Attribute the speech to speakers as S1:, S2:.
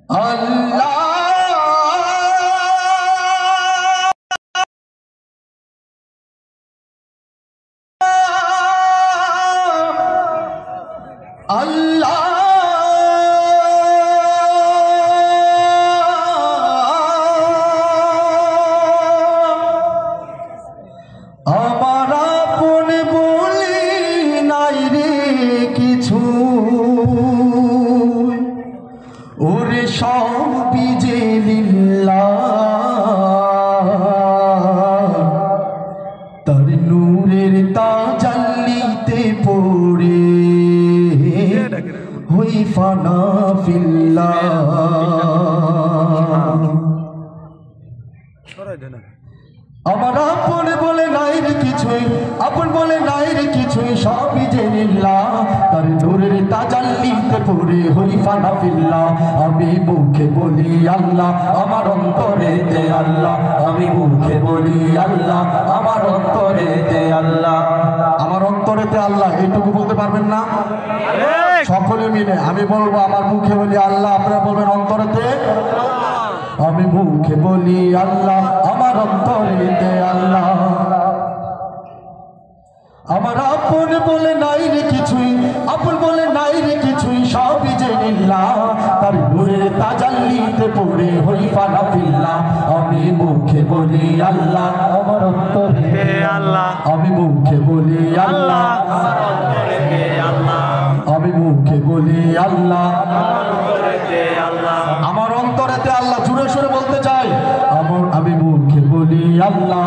S1: আল্লাহ আল্লাহ আমার আপন বলি নাই রে কিছু, ওরে সবই যে লিল্লাহ, তার নূরের তাজাল্লিতে পড়ে হই ফানা ফিল্লাহ। আমার আপন বলে নাই রে কিছুই, আপন বলে নাই রে কিছুই, সবই যে লিল্লাহ, তার নূরের তাজাল্লিতে পড়ে হই ফানা ফিল্লাহ। আমি মুখে বলি আল্লাহ, আমার অন্তরেতে আল্লাহ, আমি মুখে বলি আল্লাহ, আমার অন্তরেতে আল্লাহ, আমার অন্তরেতে আল্লাহ। এইটুকু বলতে পারবেন না? সকলে মিলে আমি বলবো, আমার মুখে বলি আল্লাহ, আপনারা বলবেন অন্তরেতে। আমি মুখে বলি আল্লাহ, আমার অন্তরেতে আল্লাহ। আমার আপন বলে নাই রে কিছুই, আপন বলে নাই রে কিছুই, সবই যে লিল্লাহ, তার নূরের তাজাল্লিতে পড়ে হই ফানা ফিল্লাহ। আমি মুখে বলি আল্লাহ, আমার অন্তরেতে আল্লাহ, আমি মুখে বলি আল্লাহ, আমার অন্তরেতে আল্লাহ, আমি মুখে বলি আল্লাহ, আমার অন্তরেতে আল্লাহ, আমার অন্তরেতে আল্লাহ। জোরে সোরে বলতে চাই, আমি মুখে বলি আল্লাহ,